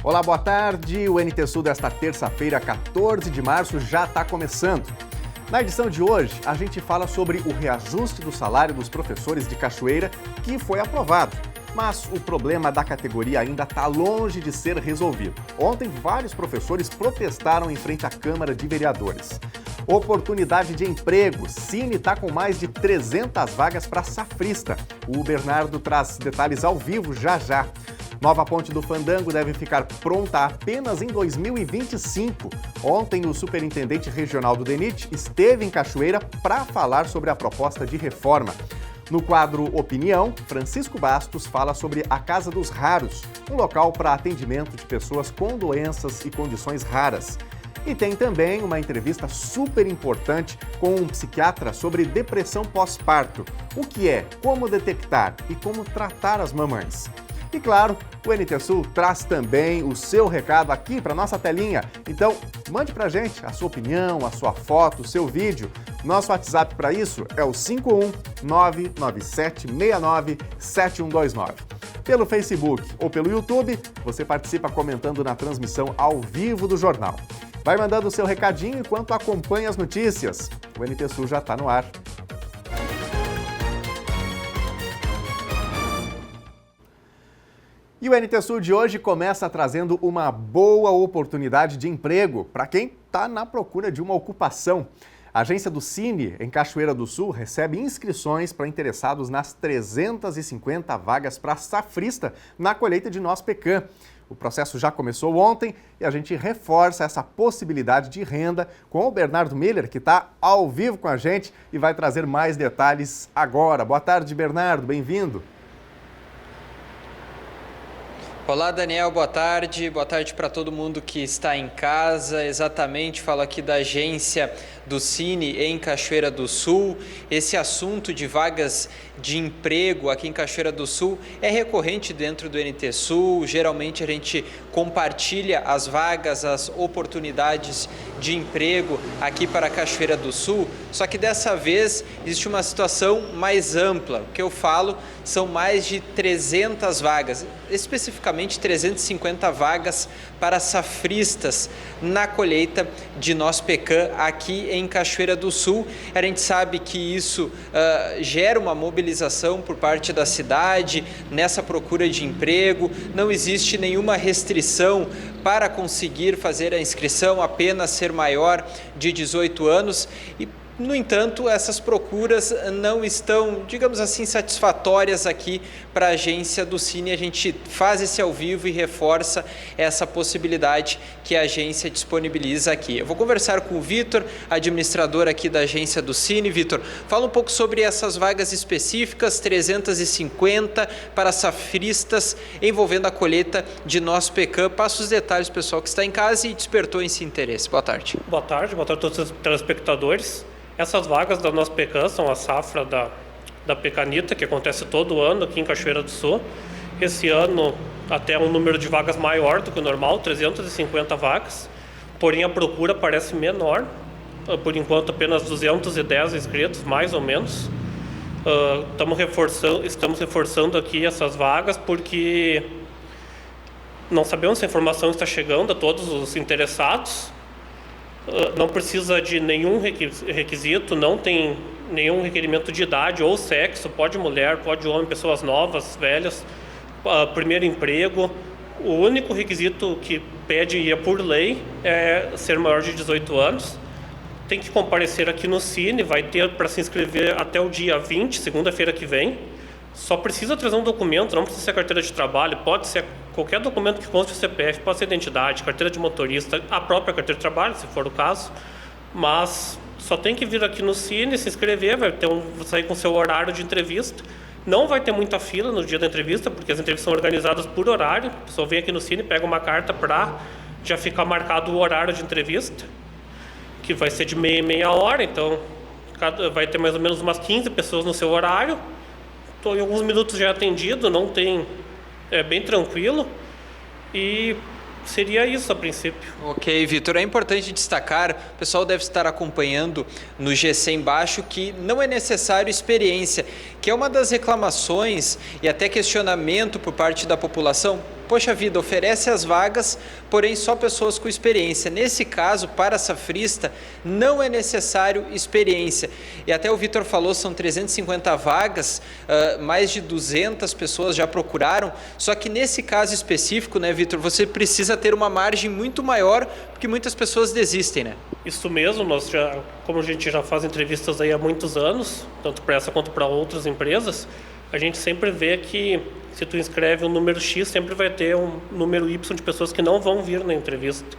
Olá, boa tarde. O NT Sul desta terça-feira, 14 de março, já está começando. Na edição de hoje, a gente fala sobre o reajuste do salário dos professores de Cachoeira, que foi aprovado. Mas o problema da categoria ainda está longe de ser resolvido. Ontem, vários professores protestaram em frente à Câmara de Vereadores. Oportunidade de emprego. Cine está com mais de 300 vagas para safrista. O Bernardo traz detalhes ao vivo já já. Nova ponte do Fandango deve ficar pronta apenas em 2025. Ontem, o superintendente regional do DENIT esteve em Cachoeira para falar sobre a proposta de reforma. No quadro Opinião, Francisco Bastos fala sobre a Casa dos Raros, um local para atendimento de pessoas com doenças e condições raras. E tem também uma entrevista super importante com um psiquiatra sobre depressão pós-parto. O que é, como detectar e como tratar as mamães. E claro, o NT Sul traz também o seu recado aqui para nossa telinha. Então, mande para a gente a sua opinião, a sua foto, o seu vídeo. Nosso WhatsApp para isso é o 51997697129. Pelo Facebook ou pelo YouTube, você participa comentando na transmissão ao vivo do jornal. Vai mandando o seu recadinho enquanto acompanha as notícias. O NT Sul já está no ar. E o NT Sul de hoje começa trazendo uma boa oportunidade de emprego para quem está na procura de uma ocupação. A agência do Cine, em Cachoeira do Sul, recebe inscrições para interessados nas 350 vagas para safrista na colheita de noz pecan. O processo já começou ontem e a gente reforça essa possibilidade de renda com o Bernardo Miller, que está ao vivo com a gente e vai trazer mais detalhes agora. Boa tarde, Bernardo, bem-vindo. Olá, Daniel, boa tarde para todo mundo que está em casa. Exatamente, falo aqui da agência do Cine em Cachoeira do Sul. Esse assunto de vagas de emprego aqui em Cachoeira do Sul é recorrente dentro do NT Sul. Geralmente a gente compartilha as vagas, as oportunidades de emprego aqui para Cachoeira do Sul, só que dessa vez existe uma situação mais ampla. O que eu falo são mais de 300 vagas, especificamente 350 vagas para safristas na colheita de noz pecan aqui em Cachoeira do Sul. A gente sabe que isso gera uma mobilização por parte da cidade nessa procura de emprego. Não existe nenhuma restrição para conseguir fazer a inscrição, apenas ser maior de 18 anos e, no entanto, essas procuras não estão, digamos assim, satisfatórias aqui para a agência do Cine. A gente faz esse ao vivo e reforça essa possibilidade que a agência disponibiliza aqui. Eu vou conversar com o Vitor, administrador aqui da agência do Cine. Vitor, fala um pouco sobre essas vagas específicas, 350 para safristas, envolvendo a colheita de noz pecan. Passa os detalhes, pessoal que está em casa e despertou esse interesse. Boa tarde. Boa tarde a todos os telespectadores. Essas vagas da noz pecan são a safra da pecanita, que acontece todo ano aqui em Cachoeira do Sul. Esse ano até um número de vagas maior do que o normal, 350 vagas, porém a procura parece menor, por enquanto apenas 210 inscritos, mais ou menos. Estamos reforçando aqui essas vagas porque não sabemos se a informação está chegando a todos os interessados. Não precisa de nenhum requisito, não tem nenhum requerimento de idade ou sexo, pode mulher, pode homem, pessoas novas, velhas, primeiro emprego. O único requisito que pede e é por lei é ser maior de 18 anos. Tem que comparecer aqui no Cine, vai ter para se inscrever até o dia 20, segunda-feira que vem. Só precisa trazer um documento, não precisa ser carteira de trabalho, pode ser qualquer documento que conste o CPF, pode ser identidade, carteira de motorista, a própria carteira de trabalho, se for o caso. Mas só tem que vir aqui no Cine, se inscrever, vai sair com seu horário de entrevista. Não vai ter muita fila no dia da entrevista, porque as entrevistas são organizadas por horário. A pessoa vem aqui no Cine, pega uma carta para já ficar marcado o horário de entrevista, que vai ser de meia hora, então vai ter mais ou menos umas 15 pessoas no seu horário. Estou em alguns minutos já atendido, é bem tranquilo e seria isso a princípio. Ok, Vitor, é importante destacar, o pessoal deve estar acompanhando no GC embaixo, que não é necessário experiência, que é uma das reclamações e até questionamento por parte da população. poxa vida, oferece as vagas, porém só pessoas com experiência. Nesse caso, para safrista, não é necessário experiência. E até o Vitor falou, são 350 vagas, mais de 200 pessoas já procuraram, só que nesse caso específico, né, Vitor, você precisa ter uma margem muito maior, porque muitas pessoas desistem, né? Isso mesmo, como a gente já faz entrevistas aí há muitos anos, tanto para essa quanto para outras empresas, a gente sempre vê que se tu inscreve um número X, sempre vai ter um número Y de pessoas que não vão vir na entrevista.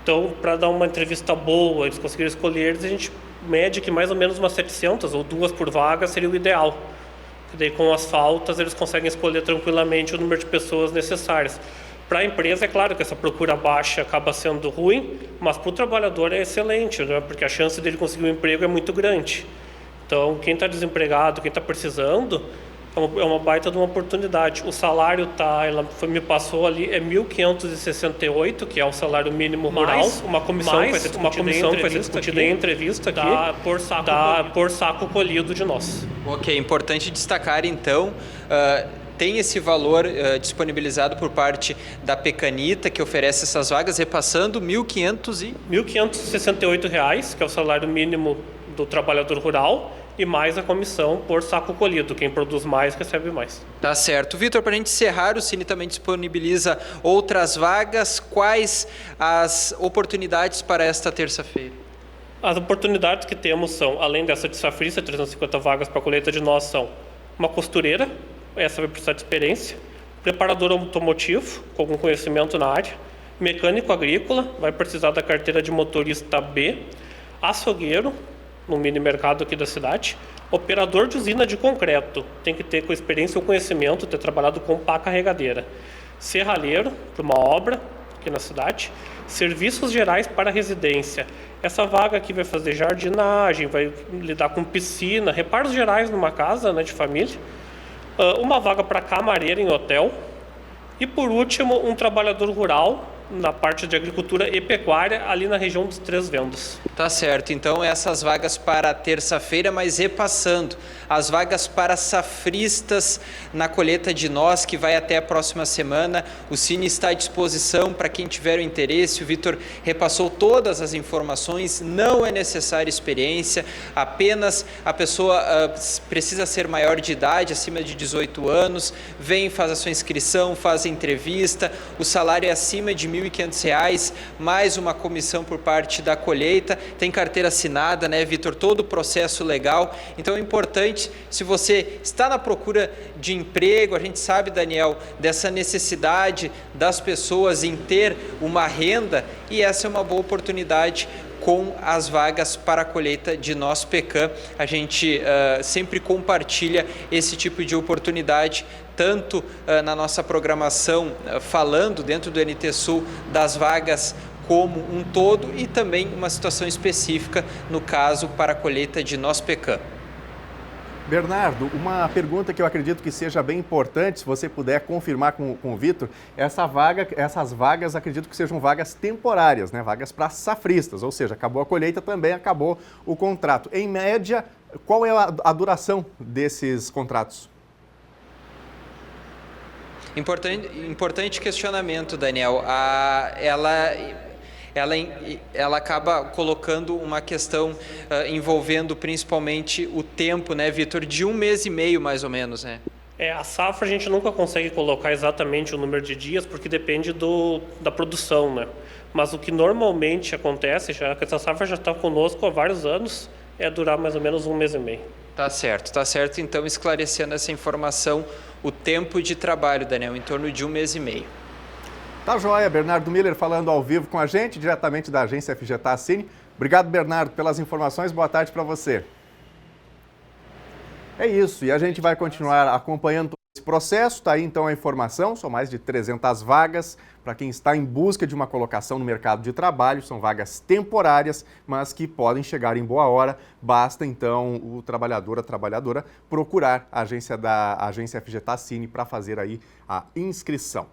Então, para dar uma entrevista boa, eles conseguirem escolher eles, a gente mede que mais ou menos umas 700 ou 2 por vaga seria o ideal. E daí, com as faltas, eles conseguem escolher tranquilamente o número de pessoas necessárias. Para a empresa, é claro que essa procura baixa acaba sendo ruim, mas para o trabalhador é excelente, né? Porque a chance dele conseguir um emprego é muito grande. Então, quem está desempregado, quem está precisando, é uma baita de uma oportunidade. O salário me passou ali, é 1.568, que é o salário mínimo rural. Uma comissão vai ser discutida em entrevista aqui, por saco colhido de nós. Ok, importante destacar então, tem esse valor disponibilizado por parte da Pecanita, que oferece essas vagas, repassando R$ 1.568, que é o salário mínimo do trabalhador rural, e mais a comissão por saco colhido. Quem produz mais, recebe mais. Tá certo. Vitor, para a gente encerrar, o Cine também disponibiliza outras vagas. Quais as oportunidades para esta terça-feira? As oportunidades que temos são, além dessa de safrista, 350 vagas para colheita de nós, são uma costureira, essa vai precisar de experiência, preparador automotivo, com algum conhecimento na área, mecânico agrícola, vai precisar da carteira de motorista B, açougueiro, no mini mercado aqui da cidade, operador de usina de concreto, tem que ter com experiência ou conhecimento, ter trabalhado com pá carregadeira, serralheiro, para uma obra aqui na cidade, serviços gerais para residência. Essa vaga aqui vai fazer jardinagem, vai lidar com piscina, reparos gerais numa casa, né, de família, uma vaga para camareira em hotel e, por último, um trabalhador rural na parte de agricultura e pecuária, ali na região dos Três Ventos. Tá certo, então essas vagas para terça-feira, mas repassando, as vagas para safristas na colheita de nós, que vai até a próxima semana, o Cine está à disposição para quem tiver o interesse. O Vitor repassou todas as informações, não é necessária experiência, apenas a pessoa precisa ser maior de idade, acima de 18 anos, vem, faz a sua inscrição, faz a entrevista, o salário é acima de R$ 1.500, mais uma comissão por parte da colheita, tem carteira assinada, né, Vitor? Todo o processo legal. Então é importante, se você está na procura de emprego, a gente sabe, Daniel, dessa necessidade das pessoas em ter uma renda, e essa é uma boa oportunidade com as vagas para a colheita de nós Pecan. A gente sempre compartilha esse tipo de oportunidade, tanto na nossa programação, falando dentro do NT Sul das vagas como um todo, e também uma situação específica, no caso, para a colheita de nós Pecan. Bernardo, uma pergunta que eu acredito que seja bem importante, se você puder confirmar com o Vitor, essas vagas acredito que sejam vagas temporárias, né? Vagas para safristas, ou seja, acabou a colheita, também acabou o contrato. Em média, qual é a duração desses contratos? Importante questionamento, Daniel. Ela acaba colocando uma questão envolvendo principalmente o tempo, né, Vitor? De 1 mês e meio, mais ou menos, né? A safra a gente nunca consegue colocar exatamente o número de dias, porque depende da produção, né? Mas o que normalmente acontece, já que essa safra já está conosco há vários anos, é durar mais ou menos 1 mês e meio. Tá certo. Então, esclarecendo essa informação, o tempo de trabalho, Daniel, em torno de 1 mês e meio. Tá joia, Bernardo Miller falando ao vivo com a gente, diretamente da agência FGTA Cine. Obrigado, Bernardo, pelas informações. Boa tarde para você. É isso, e a gente vai continuar acompanhando todo esse processo. Tá aí então a informação, são mais de 300 vagas para quem está em busca de uma colocação no mercado de trabalho. São vagas temporárias, mas que podem chegar em boa hora. Basta então o trabalhador, a trabalhadora, procurar a agência FGTA Cine para fazer aí a inscrição.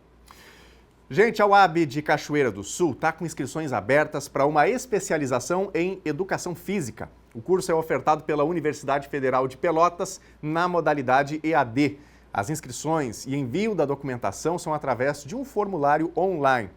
Gente, a UAB de Cachoeira do Sul está com inscrições abertas para uma especialização em Educação Física. O curso é ofertado pela Universidade Federal de Pelotas na modalidade EAD. As inscrições e envio da documentação são através de um formulário online.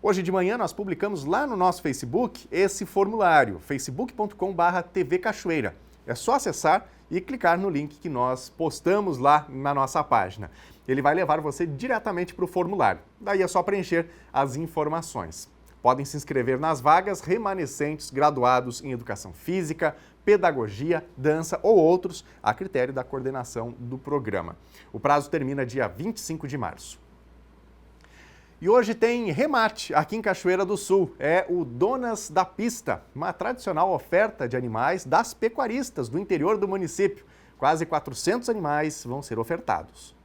Hoje de manhã nós publicamos lá no nosso Facebook esse formulário, facebook.com/TV Cachoeira. É só acessar e clicar no link que nós postamos lá na nossa página. Ele vai levar você diretamente para o formulário. Daí é só preencher as informações. Podem se inscrever nas vagas remanescentes graduados em Educação Física, Pedagogia, Dança ou outros, a critério da coordenação do programa. O prazo termina dia 25 de março. E hoje tem remate aqui em Cachoeira do Sul. É o Donas da Pista, uma tradicional oferta de animais das pecuaristas do interior do município. Quase 400 animais vão ser ofertados.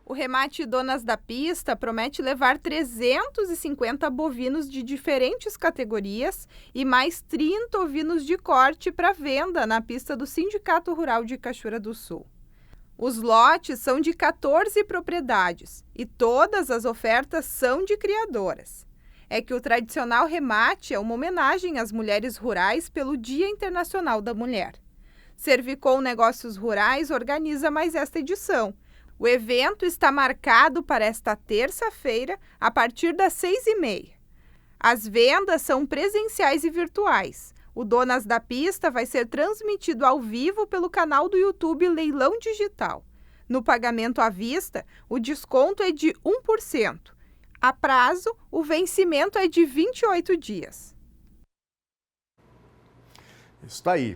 O remate Donas da Pista promete levar 350 bovinos de diferentes categorias e mais 30 ovinos de corte para venda na pista do Sindicato Rural de Cachoeira do Sul. Os lotes são de 14 propriedades e todas as ofertas são de criadoras. É que o tradicional remate é uma homenagem às mulheres rurais pelo Dia Internacional da Mulher. Servicol Negócios Rurais organiza mais esta edição. O evento está marcado para esta terça-feira, a partir das 6h30. As vendas são presenciais e virtuais. O Donas da Pista vai ser transmitido ao vivo pelo canal do YouTube Leilão Digital. No pagamento à vista, o desconto é de 1%. A prazo, o vencimento é de 28 dias. Isso aí.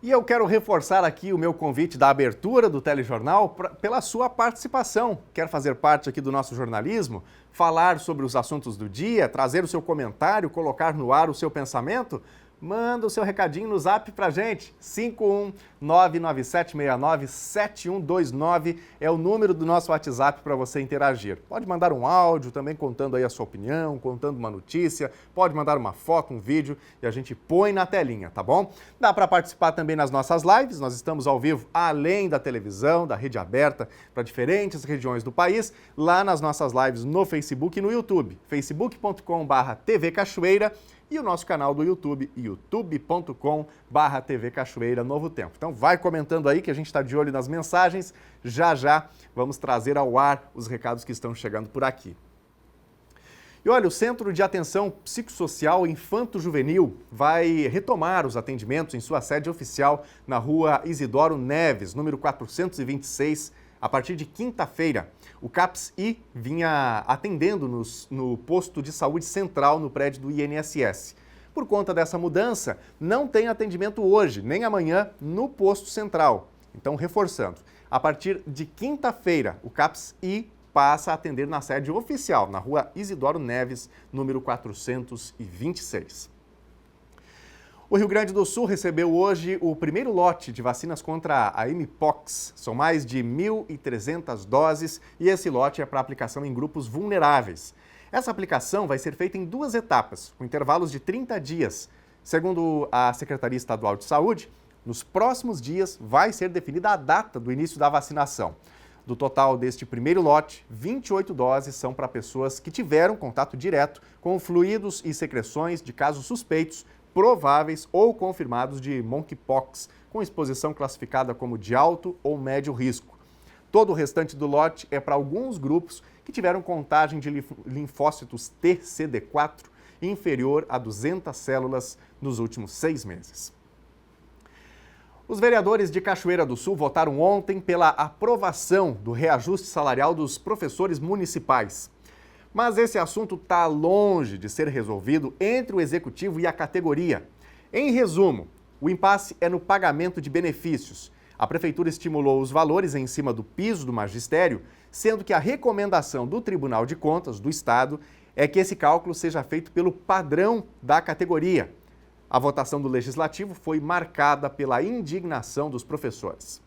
E eu quero reforçar aqui o meu convite da abertura do telejornal pela sua participação. Quer fazer parte aqui do nosso jornalismo? Falar sobre os assuntos do dia, trazer o seu comentário, colocar no ar o seu pensamento? Manda o seu recadinho no zap pra gente, 51997697129 é o número do nosso WhatsApp para você interagir. Pode mandar um áudio também contando aí a sua opinião, contando uma notícia, pode mandar uma foto, um vídeo e a gente põe na telinha, tá bom? Dá para participar também nas nossas lives, nós estamos ao vivo além da televisão, da rede aberta para diferentes regiões do país, lá nas nossas lives no Facebook e no YouTube, facebook.com/TV Cachoeira e o nosso canal do YouTube, youtube.com/TV Cachoeira Novo Tempo. Então vai comentando aí que a gente está de olho nas mensagens. Já já vamos trazer ao ar os recados que estão chegando por aqui. E olha, o Centro de Atenção Psicossocial Infanto-Juvenil vai retomar os atendimentos em sua sede oficial na rua Isidoro Neves, número 426, a partir de quinta-feira. O CAPS-I vinha atendendo no posto de saúde central no prédio do INSS. Por conta dessa mudança, não tem atendimento hoje, nem amanhã, no posto central. Então, reforçando, a partir de quinta-feira, o CAPS-I passa a atender na sede oficial, na rua Isidoro Neves, número 426. O Rio Grande do Sul recebeu hoje o primeiro lote de vacinas contra a Mpox. São mais de 1.300 doses e esse lote é para aplicação em grupos vulneráveis. Essa aplicação vai ser feita em 2 etapas, com intervalos de 30 dias. Segundo a Secretaria Estadual de Saúde, nos próximos dias vai ser definida a data do início da vacinação. Do total deste primeiro lote, 28 doses são para pessoas que tiveram contato direto com fluidos e secreções de casos suspeitos, prováveis ou confirmados de monkeypox, com exposição classificada como de alto ou médio risco. Todo o restante do lote é para alguns grupos que tiveram contagem de linfócitos T-CD4 inferior a 200 células nos últimos 6 meses. Os vereadores de Cachoeira do Sul votaram ontem pela aprovação do reajuste salarial dos professores municipais. Mas esse assunto está longe de ser resolvido entre o Executivo e a categoria. Em resumo, o impasse é no pagamento de benefícios. A Prefeitura estimulou os valores em cima do piso do magistério, sendo que a recomendação do Tribunal de Contas do Estado é que esse cálculo seja feito pelo padrão da categoria. A votação do Legislativo foi marcada pela indignação dos professores.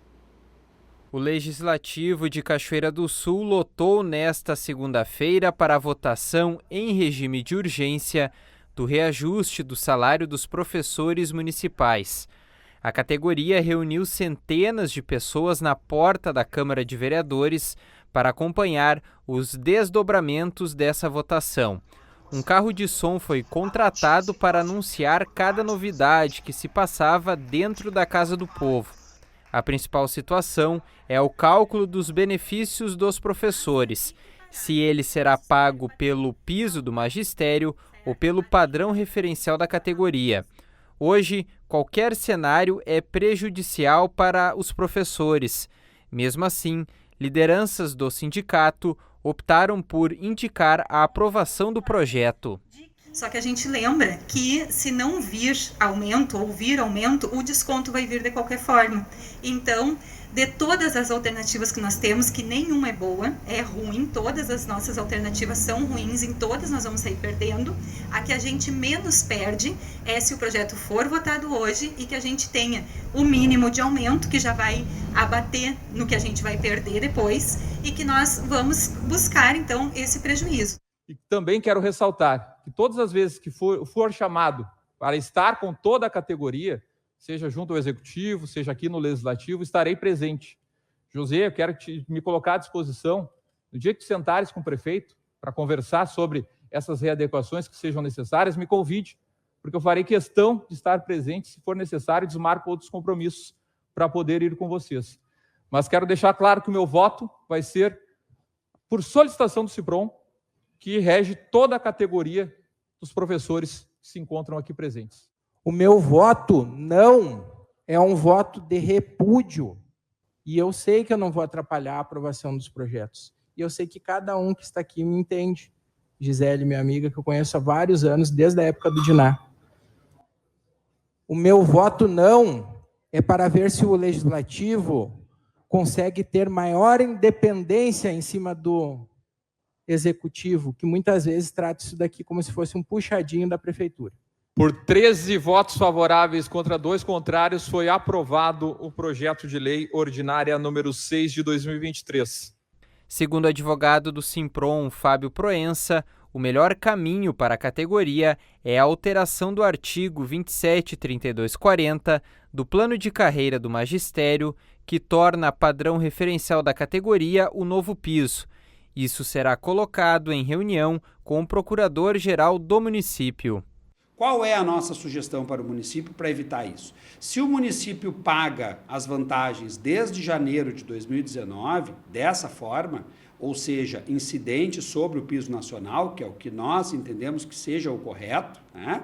O Legislativo de Cachoeira do Sul lotou nesta segunda-feira para a votação em regime de urgência do reajuste do salário dos professores municipais. A categoria reuniu centenas de pessoas na porta da Câmara de Vereadores para acompanhar os desdobramentos dessa votação. Um carro de som foi contratado para anunciar cada novidade que se passava dentro da Casa do Povo. A principal situação é o cálculo dos benefícios dos professores, se ele será pago pelo piso do magistério ou pelo padrão referencial da categoria. Hoje, qualquer cenário é prejudicial para os professores. Mesmo assim, lideranças do sindicato optaram por indicar a aprovação do projeto. Só que a gente lembra que se não vir aumento ou vir aumento, o desconto vai vir de qualquer forma. Então, de todas as alternativas que nós temos, que nenhuma é boa, é ruim, todas as nossas alternativas são ruins, em todas nós vamos sair perdendo. A que a gente menos perde é se o projeto for votado hoje e que a gente tenha o mínimo de aumento, que já vai abater no que a gente vai perder depois, e que nós vamos buscar, então, esse prejuízo. E também quero ressaltar que todas as vezes que for chamado para estar com toda a categoria, seja junto ao Executivo, seja aqui no Legislativo, estarei presente. José, eu quero me colocar à disposição, no dia que sentares com o prefeito, para conversar sobre essas readequações que sejam necessárias, me convide, porque eu farei questão de estar presente, se for necessário, desmarco outros compromissos para poder ir com vocês. Mas quero deixar claro que o meu voto vai ser por solicitação do CIPROM, que rege toda a categoria dos professores que se encontram aqui presentes. O meu voto não é um voto de repúdio. E eu sei que eu não vou atrapalhar a aprovação dos projetos. E eu sei que cada um que está aqui me entende. Gisele, minha amiga, que eu conheço há vários anos, desde a época do Diná. O meu voto não é para ver se o Legislativo consegue ter maior independência em cima do Executivo, que muitas vezes trata isso daqui como se fosse um puxadinho da Prefeitura. Por 13 votos favoráveis contra 2 contrários, foi aprovado o projeto de lei ordinária número 6 de 2023. Segundo o advogado do Simprom, Fábio Proença, o melhor caminho para a categoria é a alteração do artigo 27.3240 do Plano de Carreira do Magistério, que torna padrão referencial da categoria o novo piso. Isso será colocado em reunião com o Procurador-Geral do município. Qual é a nossa sugestão para o município para evitar isso? Se o município paga as vantagens desde janeiro de 2019, dessa forma, ou seja, incidente sobre o piso nacional, que é o que nós entendemos que seja o correto, né?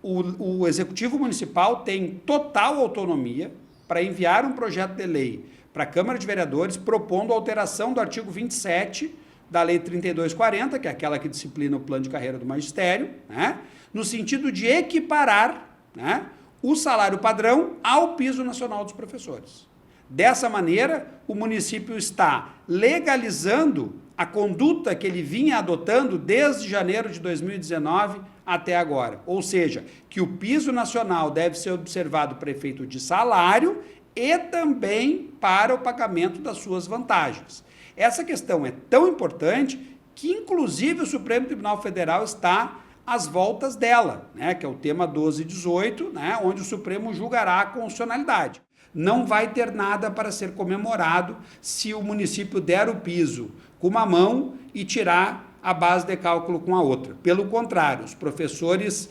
O Executivo Municipal tem total autonomia para enviar um projeto de lei para a Câmara de Vereadores propondo a alteração do artigo 27 da Lei 3240, que é aquela que disciplina o plano de carreira do magistério, né, no sentido de equiparar, né, o salário padrão ao piso nacional dos professores. Dessa maneira, o município está legalizando a conduta que ele vinha adotando desde janeiro de 2019 até agora. Ou seja, que o piso nacional deve ser observado para efeito de salário e também para o pagamento das suas vantagens. Essa questão é tão importante que, inclusive, o Supremo Tribunal Federal está às voltas dela, né, que é o tema 1218, né, onde o Supremo julgará a constitucionalidade. Não vai ter nada para ser comemorado se o município der o piso com uma mão e tirar a base de cálculo com a outra. Pelo contrário, os professores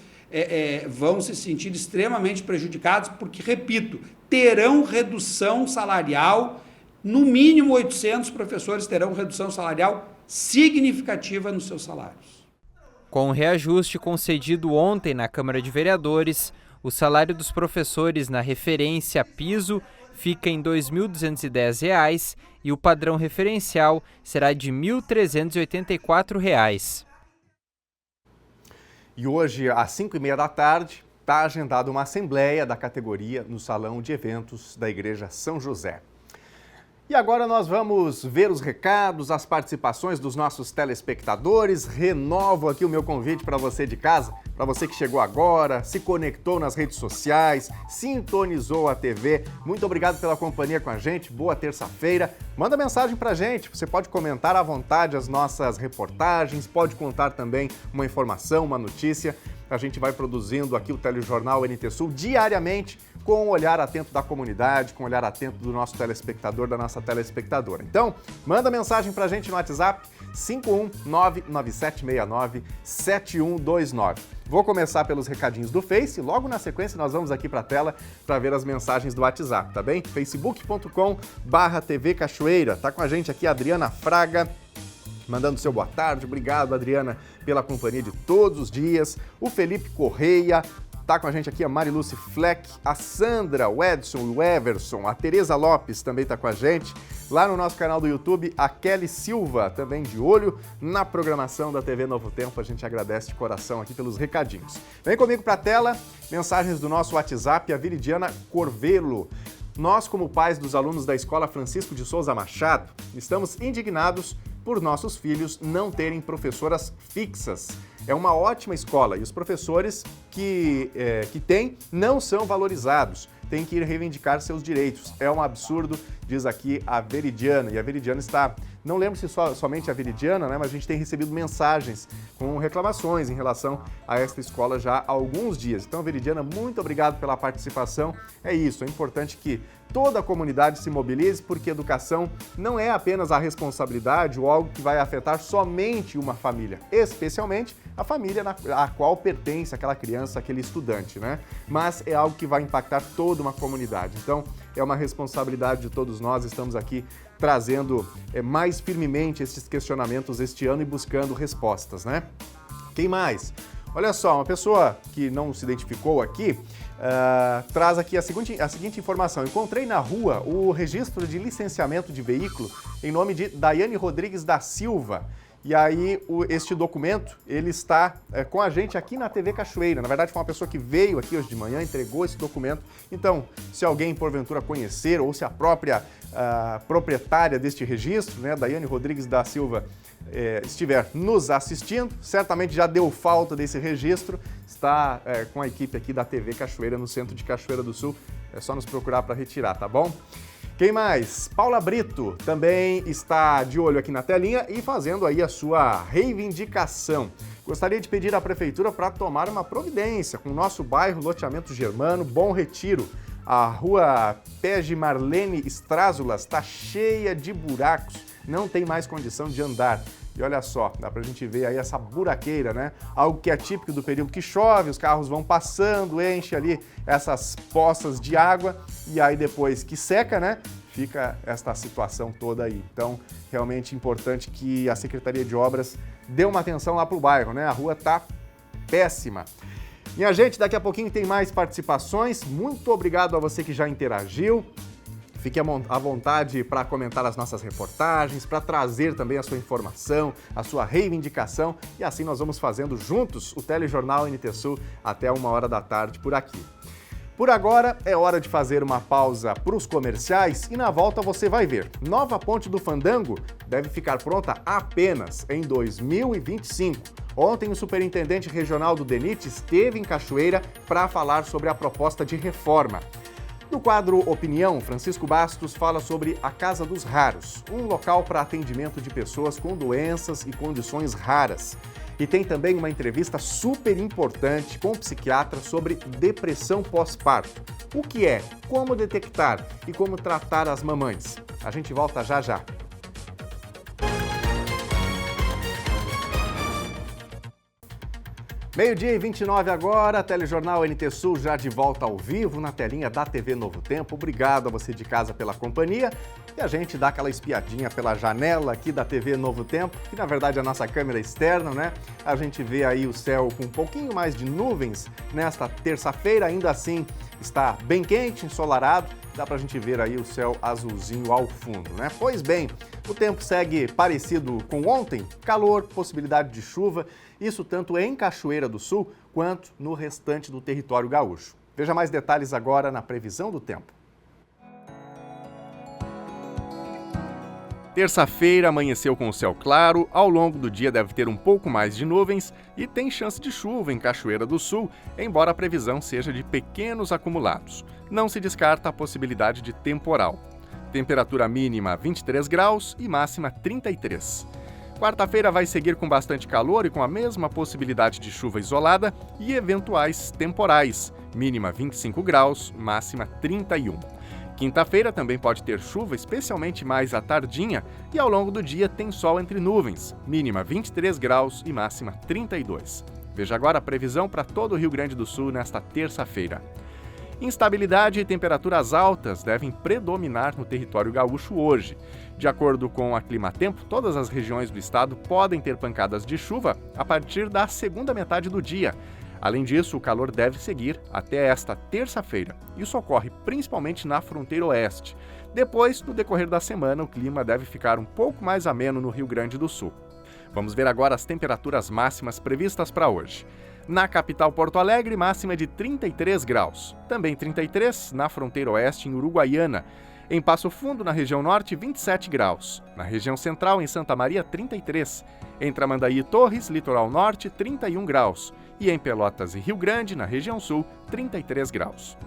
vão se sentir extremamente prejudicados porque, repito, terão redução salarial, no mínimo 800 professores terão redução salarial significativa nos seus salários. Com o reajuste concedido ontem na Câmara de Vereadores, o salário dos professores na referência piso fica em R$ 2.210 e o padrão referencial será de R$ 1.384. E hoje, às 5h30 da tarde, está agendada uma assembleia da categoria no Salão de Eventos da Igreja São José. E agora nós vamos ver os recados, as participações dos nossos telespectadores. Renovo aqui o meu convite para você de casa, para você que chegou agora, se conectou nas redes sociais, sintonizou a TV. Muito obrigado pela companhia com a gente, boa terça-feira. Manda mensagem para a gente, você pode comentar à vontade as nossas reportagens, pode contar também uma informação, uma notícia. A gente vai produzindo aqui o Telejornal NT Sul diariamente, com o olhar atento da comunidade, com o olhar atento do nosso telespectador, da nossa telespectadora. Então, manda mensagem pra gente no WhatsApp 51997697129. Vou começar pelos recadinhos do Face, logo na sequência nós vamos aqui para a tela para ver as mensagens do WhatsApp, tá bem? facebook.com/TV Cachoeira. Tá com a gente aqui a Adriana Fraga, mandando seu boa tarde. Obrigado, Adriana, pela companhia de todos os dias. O Felipe Correia, tá com a gente aqui a Mariluce Fleck, a Sandra, o Edson, o Everson, a Tereza Lopes também tá com a gente. Lá no nosso canal do YouTube, a Kelly Silva, também de olho na programação da TV Novo Tempo. A gente agradece de coração aqui pelos recadinhos. Vem comigo pra tela, mensagens do nosso WhatsApp, a Viridiana Corvelo. Nós, como pais dos alunos da Escola Francisco de Souza Machado, estamos indignados por nossos filhos não terem professoras fixas. É uma ótima escola e os professores que têm não são valorizados. Tem que ir reivindicar seus direitos. É um absurdo, diz aqui a Veridiana. E a Veridiana está... Não lembro se somente a Veridiana, né? Mas a gente tem recebido mensagens com reclamações em relação a esta escola já há alguns dias. Então, Veridiana, muito obrigado pela participação. É isso, é importante que toda a comunidade se mobilize, porque educação não é apenas a responsabilidade ou algo que vai afetar somente uma família, especialmente a família a qual pertence aquela criança, aquele estudante, né? Mas é algo que vai impactar toda uma comunidade. Então, é uma responsabilidade de todos nós, estamos aqui trazendo mais firmemente esses questionamentos este ano e buscando respostas, né? Quem mais? Olha só, uma pessoa que não se identificou aqui traz aqui a seguinte informação. Encontrei na rua o registro de licenciamento de veículo em nome de Daiane Rodrigues da Silva. E aí, este documento, ele está com a gente aqui na TV Cachoeira. Na verdade, foi uma pessoa que veio aqui hoje de manhã, entregou esse documento. Então, se alguém, porventura, conhecer, ou se a própria proprietária deste registro, né, Daiane Rodrigues da Silva, estiver nos assistindo, certamente já deu falta desse registro, está com a equipe aqui da TV Cachoeira, no centro de Cachoeira do Sul. É só nos procurar para retirar, tá bom? Quem mais? Paula Brito também está de olho aqui na telinha e fazendo aí a sua reivindicação. Gostaria de pedir à Prefeitura para tomar uma providência com o nosso bairro Loteamento Germano, Bom Retiro. A rua Pege Marlene Estrázulas está cheia de buracos, não tem mais condição de andar. E olha só, dá pra gente ver aí essa buraqueira, né? Algo que é típico do período que chove, os carros vão passando, enche ali essas poças de água e aí depois que seca, né? Fica esta situação toda aí. Então, realmente importante que a Secretaria de Obras dê uma atenção lá pro bairro, né? A rua tá péssima. Minha gente, daqui a pouquinho tem mais participações. Muito obrigado a você que já interagiu. Fique à vontade para comentar as nossas reportagens, para trazer também a sua informação, a sua reivindicação e assim nós vamos fazendo juntos o Telejornal NT Sul até 1h da tarde por aqui. Por agora, é hora de fazer uma pausa para os comerciais e na volta você vai ver. Nova Ponte do Fandango deve ficar pronta apenas em 2025. Ontem, o superintendente regional do DENIT esteve em Cachoeira para falar sobre a proposta de reforma. No quadro Opinião, Francisco Bastos fala sobre a Casa dos Raros, um local para atendimento de pessoas com doenças e condições raras. E tem também uma entrevista super importante com um psiquiatra sobre depressão pós-parto. O que é, como detectar e como tratar as mamães. A gente volta já já. Meio-dia e 29 agora, Telejornal NT Sul já de volta ao vivo na telinha da TV Novo Tempo. Obrigado a você de casa pela companhia. E a gente dá aquela espiadinha pela janela aqui da TV Novo Tempo, que na verdade é a nossa câmera externa, né? A gente vê aí o céu com um pouquinho mais de nuvens nesta terça-feira, ainda assim está bem quente, ensolarado. Dá pra gente ver aí o céu azulzinho ao fundo, né? Pois bem, o tempo segue parecido com ontem, calor, possibilidade de chuva, isso tanto em Cachoeira do Sul quanto no restante do território gaúcho. Veja mais detalhes agora na previsão do tempo. Terça-feira amanheceu com o céu claro, ao longo do dia deve ter um pouco mais de nuvens e tem chance de chuva em Cachoeira do Sul, embora a previsão seja de pequenos acumulados. Não se descarta a possibilidade de temporal. Temperatura mínima 23 graus e máxima 33. Quarta-feira vai seguir com bastante calor e com a mesma possibilidade de chuva isolada e eventuais temporais, mínima 25 graus, máxima 31. Quinta-feira também pode ter chuva, especialmente mais à tardinha, e ao longo do dia tem sol entre nuvens, mínima 23 graus e máxima 32. Veja agora a previsão para todo o Rio Grande do Sul nesta terça-feira. Instabilidade e temperaturas altas devem predominar no território gaúcho hoje. De acordo com a Climatempo, todas as regiões do estado podem ter pancadas de chuva a partir da segunda metade do dia. Além disso, o calor deve seguir até esta terça-feira. Isso ocorre principalmente na fronteira oeste. Depois, no decorrer da semana, o clima deve ficar um pouco mais ameno no Rio Grande do Sul. Vamos ver agora as temperaturas máximas previstas para hoje. Na capital Porto Alegre, máxima de 33 graus. Também 33 na fronteira oeste, em Uruguaiana. Em Passo Fundo, na região norte, 27 graus. Na região central, em Santa Maria, 33. Em Tramandaí e Torres, litoral norte, 31 graus. E em Pelotas e Rio Grande, na região sul, 33 graus.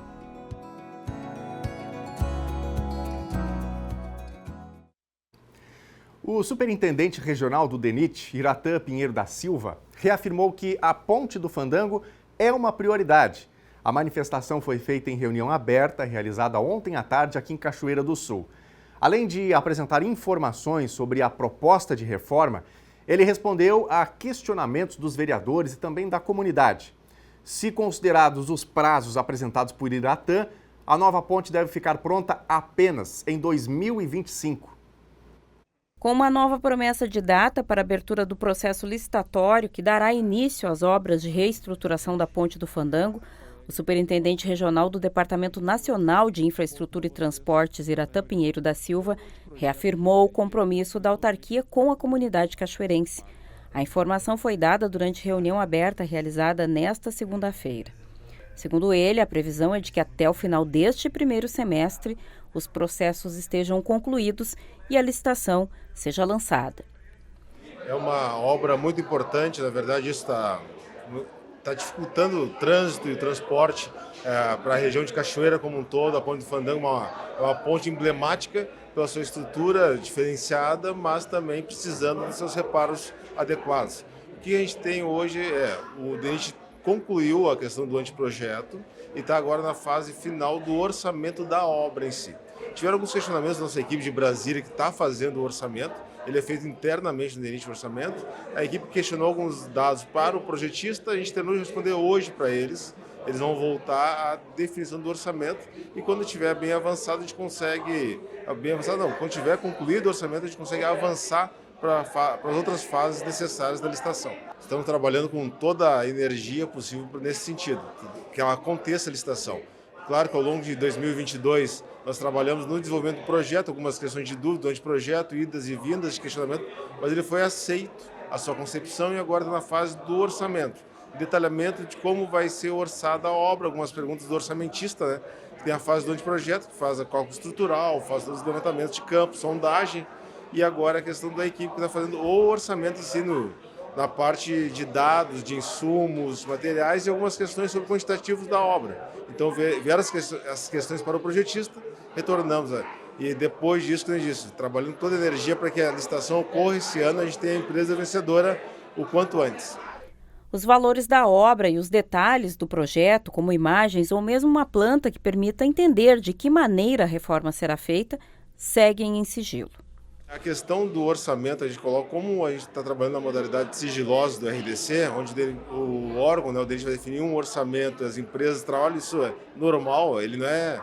O superintendente regional do DENIT, Iratã Pinheiro da Silva, reafirmou que a Ponte do Fandango é uma prioridade. A manifestação foi feita em reunião aberta, realizada ontem à tarde aqui em Cachoeira do Sul. Além de apresentar informações sobre a proposta de reforma, ele respondeu a questionamentos dos vereadores e também da comunidade. Se considerados os prazos apresentados por Iratã, a nova ponte deve ficar pronta apenas em 2025. Com uma nova promessa de data para a abertura do processo licitatório que dará início às obras de reestruturação da Ponte do Fandango, o superintendente regional do Departamento Nacional de Infraestrutura e Transportes, Iratã Pinheiro da Silva, reafirmou o compromisso da autarquia com a comunidade cachoeirense. A informação foi dada durante reunião aberta realizada nesta segunda-feira. Segundo ele, a previsão é de que até o final deste primeiro semestre os processos estejam concluídos e a licitação seja lançada. É uma obra muito importante, na verdade isso está dificultando o trânsito e o transporte para a região de Cachoeira como um todo. A Ponte do Fandango é uma ponte emblemática pela sua estrutura diferenciada, mas também precisando dos seus reparos adequados. O que a gente tem hoje o DENIT concluiu a questão do anteprojeto e está agora na fase final do orçamento da obra em si. Tiveram alguns questionamentos da nossa equipe de Brasília que está fazendo o orçamento. Ele é feito internamente no DENIT o orçamento. A equipe questionou alguns dados para o projetista, a gente terminou de responder hoje para eles. Eles vão voltar à definição do orçamento e quando estiver bem avançado, a gente consegue... quando tiver concluído o orçamento, a gente consegue avançar para as outras fases necessárias da licitação. Estamos trabalhando com toda a energia possível nesse sentido, que ela aconteça a licitação. Claro que ao longo de 2022 nós trabalhamos no desenvolvimento do projeto, algumas questões de dúvida, anteprojeto, idas e vindas de questionamento, mas ele foi aceito, a sua concepção, e agora está na fase do orçamento. Detalhamento de como vai ser orçada a obra, algumas perguntas do orçamentista, né? Tem a fase do anteprojeto, que faz a cálculo estrutural, faz todos os levantamentos de campo, sondagem, e agora a questão da equipe que está fazendo o orçamento em si na parte de dados, de insumos, materiais e algumas questões sobre quantitativos da obra. Então, vieram as questões para o projetista, retornamos. E depois disso, como eu disse, trabalhando toda a energia para que a licitação ocorra esse ano, a gente tenha a empresa vencedora o quanto antes. Os valores da obra e os detalhes do projeto, como imagens ou mesmo uma planta que permita entender de que maneira a reforma será feita, seguem em sigilo. A questão do orçamento, a gente coloca como a gente está trabalhando na modalidade sigilosa do RDC, onde o órgão, né, o DENIT vai definir um orçamento, as empresas trabalham, isso é normal, ele não é,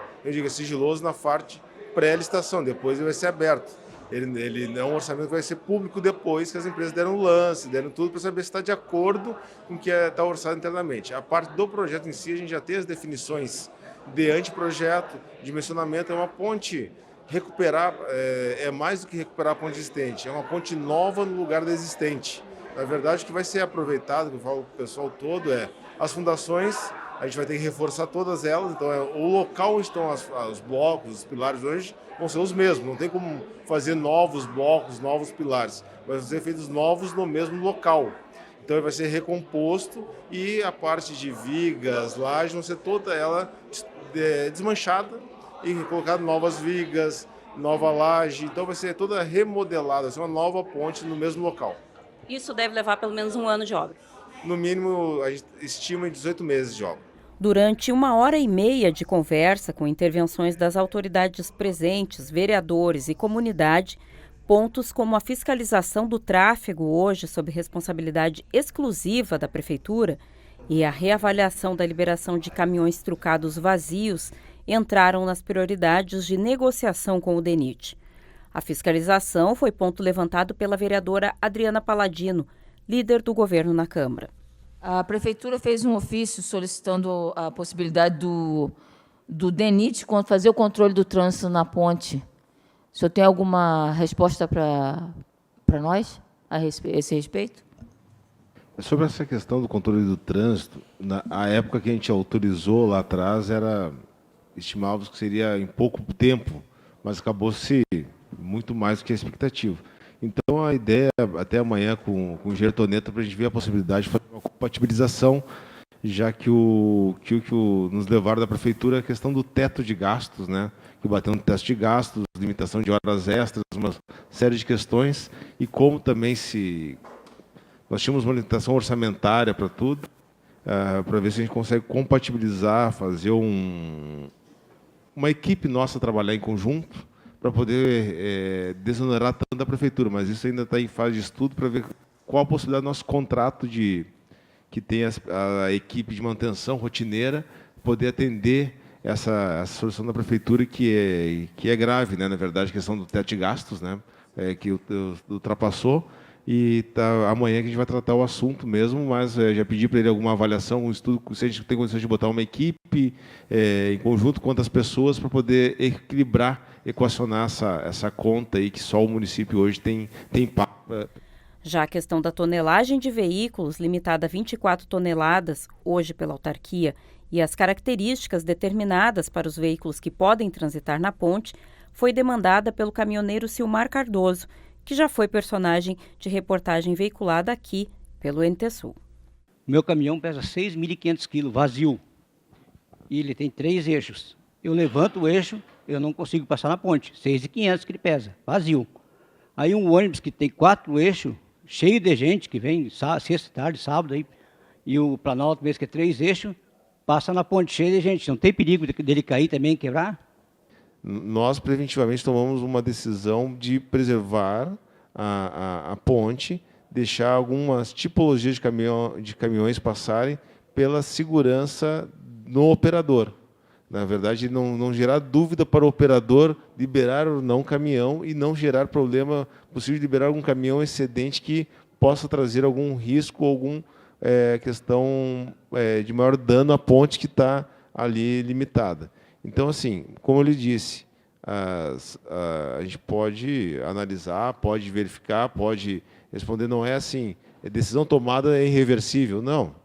sigiloso na parte pré-licitação, depois ele vai ser aberto. Ele é um orçamento que vai ser público depois que as empresas deram o lance, deram tudo para saber se está de acordo com o que está orçado internamente. A parte do projeto em si, a gente já tem as definições de anteprojeto, dimensionamento, é uma ponte. Recuperar é mais do que recuperar a ponte existente, é uma ponte nova no lugar da existente. Na verdade, o que vai ser aproveitado, que eu falo para o pessoal todo, as fundações, a gente vai ter que reforçar todas elas, então o local onde estão os blocos, os pilares hoje, vão ser os mesmos, não tem como fazer novos blocos, novos pilares, vão ser feitos novos no mesmo local. Então ele vai ser recomposto e a parte de vigas, lajes, vão ser toda ela desmanchada, e colocado novas vigas, nova laje, então vai ser toda remodelada, vai ser uma nova ponte no mesmo local. Isso deve levar pelo menos um ano de obra? No mínimo, a gente estima em 18 meses de obra. Durante 1h30 de conversa, com intervenções das autoridades presentes, vereadores e comunidade, pontos como a fiscalização do tráfego, hoje sob responsabilidade exclusiva da Prefeitura, e a reavaliação da liberação de caminhões trucados vazios entraram nas prioridades de negociação com o DENIT. A fiscalização foi ponto levantado pela vereadora Adriana Paladino, líder do governo na Câmara. A Prefeitura fez um ofício solicitando a possibilidade do DENIT fazer o controle do trânsito na ponte. O senhor tem alguma resposta para nós a esse respeito? Sobre essa questão do controle do trânsito, a época que a gente autorizou lá atrás, estimávamos que seria em pouco tempo, mas acabou-se muito mais do que a expectativa. Então, a ideia, até amanhã, com o engenheiro Toneta, para a gente ver a possibilidade de fazer uma compatibilização, já que o nos levaram da Prefeitura é a questão do teto de gastos, né? Que bateu no teto de gastos, limitação de horas extras, uma série de questões, e como também nós tínhamos uma limitação orçamentária para tudo, para ver se a gente consegue compatibilizar, fazer uma equipe nossa trabalhar em conjunto, para poder desonerar tanto da Prefeitura, mas isso ainda está em fase de estudo para ver qual a possibilidade do nosso contrato que tem a equipe de manutenção rotineira poder atender essa solução da Prefeitura que é grave, né? Na verdade, a questão do teto de gastos, né? Que ultrapassou, e amanhã que a gente vai tratar o assunto mesmo, mas já pedi para ele alguma avaliação, um estudo, se a gente tem condições de botar uma equipe em conjunto com outras pessoas para poder equacionar essa conta aí que só o município hoje tem impacto. Já a questão da tonelagem de veículos, limitada a 24 toneladas, hoje pela autarquia, e as características determinadas para os veículos que podem transitar na ponte, foi demandada pelo caminhoneiro Silmar Cardoso, que já foi personagem de reportagem veiculada aqui pelo NT Sul. Meu caminhão pesa 6.500 quilos, vazio, e ele tem 3 eixos. Eu levanto o eixo, eu não consigo passar na ponte, 6.500 que ele pesa, vazio. Aí um ônibus que tem 4 eixos, cheio de gente, que vem sexta, tarde, sábado, aí, e o Planalto mesmo que é 3 eixos, passa na ponte cheia de gente. Não tem perigo dele cair também, quebrar? Nós, preventivamente, tomamos uma decisão de preservar a ponte, deixar algumas tipologias de caminhões passarem pela segurança no operador. Na verdade, não gerar dúvida para o operador liberar ou não caminhão e não gerar problema possível de liberar algum caminhão excedente que possa trazer algum risco, alguma questão de maior dano à ponte que está ali limitada. Então, assim, como eu lhe disse, a gente pode analisar, pode verificar, pode responder, não é assim, decisão tomada é irreversível, não.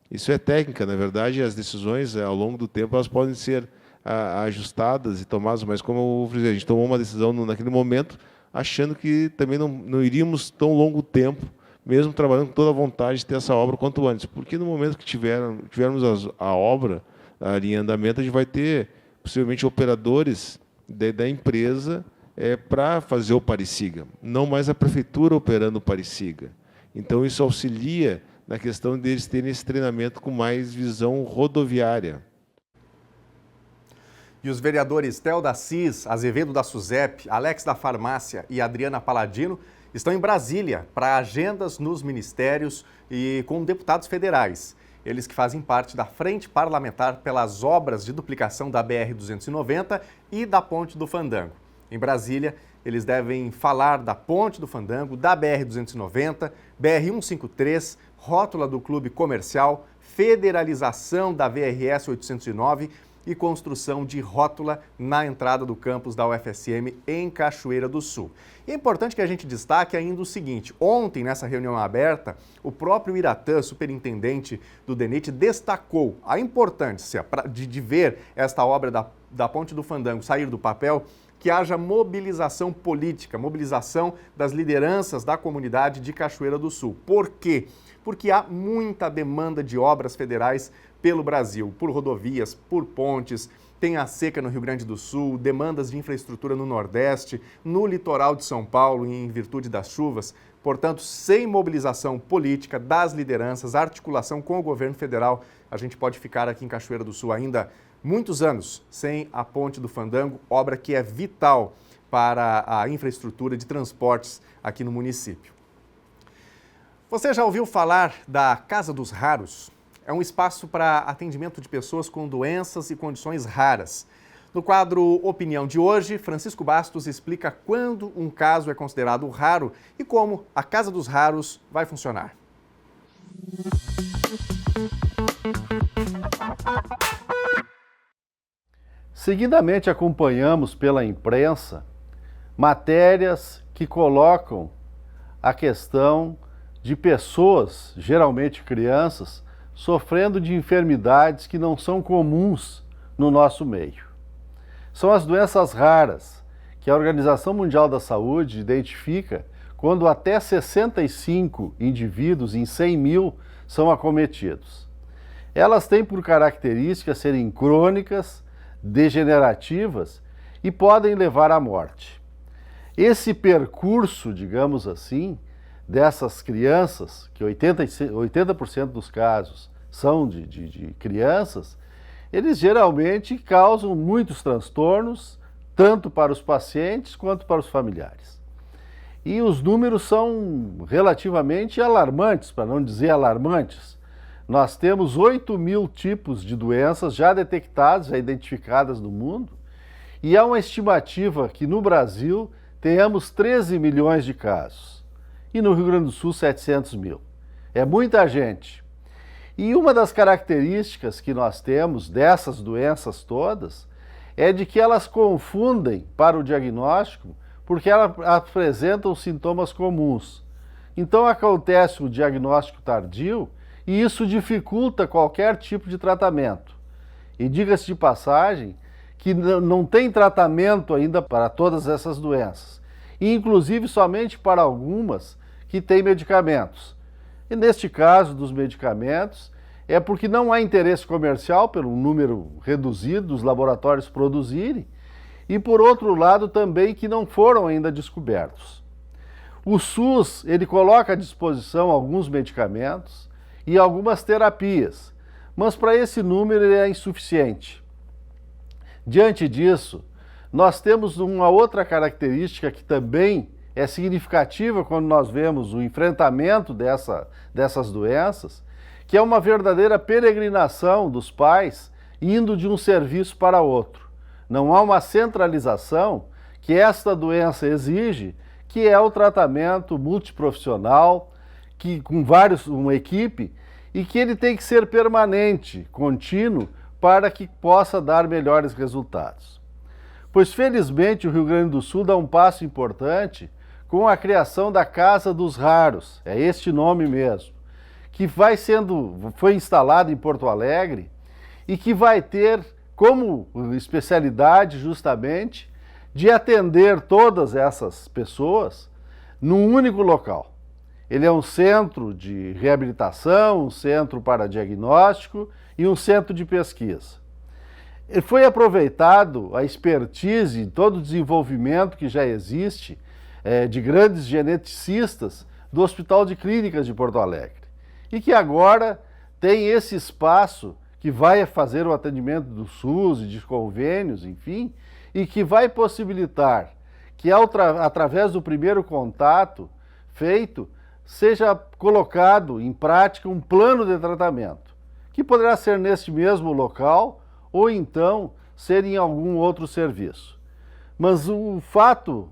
Isso é técnica, na verdade, as decisões, ao longo do tempo, elas podem ser ajustadas e tomadas, mas como eu falei, a gente tomou uma decisão naquele momento, achando que também não iríamos tão longo tempo, mesmo trabalhando com toda a vontade de ter essa obra quanto antes, porque no momento que tivermos a obra ali em andamento, a gente vai ter, possivelmente, operadores da empresa para fazer o pare-siga, não mais a Prefeitura operando o pare-siga. Então, isso auxilia na questão deles terem esse treinamento com mais visão rodoviária. E os vereadores Theo da Cis, Azevedo da SUSEP, Alex da Farmácia e Adriana Paladino estão em Brasília para agendas nos ministérios e com deputados federais. Eles que fazem parte da Frente Parlamentar pelas obras de duplicação da BR-290 e da Ponte do Fandango. Em Brasília, eles devem falar da Ponte do Fandango, da BR-290, BR-153, rótula do Clube Comercial, federalização da VRS 809 e construção de rótula na entrada do campus da UFSM em Cachoeira do Sul. E é importante que a gente destaque ainda o seguinte: ontem, nessa reunião aberta, o próprio Iratã, superintendente do DENIT, destacou a importância de ver esta obra da Ponte do Fandango sair do papel, que haja mobilização política, mobilização das lideranças da comunidade de Cachoeira do Sul. Por quê? Porque há muita demanda de obras federais pelo Brasil, por rodovias, por pontes, tem a seca no Rio Grande do Sul, demandas de infraestrutura no Nordeste, no litoral de São Paulo, em virtude das chuvas. Portanto, sem mobilização política das lideranças, articulação com o governo federal, a gente pode ficar aqui em Cachoeira do Sul ainda muitos anos sem a Ponte do Fandango, obra que é vital para a infraestrutura de transportes aqui no município. Você já ouviu falar da Casa dos Raros? É um espaço para atendimento de pessoas com doenças e condições raras. No quadro Opinião de hoje, Francisco Bastos explica quando um caso é considerado raro e como a Casa dos Raros vai funcionar. Seguidamente acompanhamos pela imprensa matérias que colocam a questão de pessoas, geralmente crianças, sofrendo de enfermidades que não são comuns no nosso meio. São as doenças raras, que a Organização Mundial da Saúde identifica quando até 65 indivíduos em 100 mil são acometidos. Elas têm por característica serem crônicas, degenerativas e podem levar à morte. Esse percurso, digamos assim, dessas crianças, que 80% dos casos são de crianças, eles geralmente causam muitos transtornos, tanto para os pacientes quanto para os familiares. E os números são relativamente alarmantes, para não dizer alarmantes. Nós temos 8 mil tipos de doenças já detectadas, já identificadas no mundo, e há uma estimativa que no Brasil tenhamos 13 milhões de casos, e no Rio Grande do Sul 700 mil. É muita gente. E uma das características que nós temos dessas doenças todas é de que elas confundem para o diagnóstico porque elas apresentam sintomas comuns. Então acontece o diagnóstico tardio e isso dificulta qualquer tipo de tratamento. E diga-se de passagem que não tem tratamento ainda para todas essas doenças, e inclusive somente para algumas que têm medicamentos. E neste caso dos medicamentos, é porque não há interesse comercial pelo número reduzido dos laboratórios produzirem, e por outro lado também que não foram ainda descobertos. O SUS, ele coloca à disposição alguns medicamentos e algumas terapias, mas para esse número ele é insuficiente. Diante disso, nós temos uma outra característica que também é significativa quando nós vemos o enfrentamento dessas doenças, que é uma verdadeira peregrinação dos pais indo de um serviço para outro. Não há uma centralização que esta doença exige, que é o tratamento multiprofissional, que com uma equipe, e que ele tem que ser permanente, contínuo, para que possa dar melhores resultados. Pois felizmente o Rio Grande do Sul dá um passo importante com a criação da Casa dos Raros, é este nome mesmo, que foi instalado em Porto Alegre e que vai ter como especialidade justamente de atender todas essas pessoas num único local. Ele é um centro de reabilitação, um centro para diagnóstico e um centro de pesquisa. Ele foi aproveitado a expertise, todo o desenvolvimento que já existe de grandes geneticistas do Hospital de Clínicas de Porto Alegre. E que agora tem esse espaço que vai fazer o atendimento do SUS e de convênios, enfim, e que vai possibilitar que, através do primeiro contato feito, seja colocado em prática um plano de tratamento, que poderá ser neste mesmo local ou então ser em algum outro serviço. Mas o fato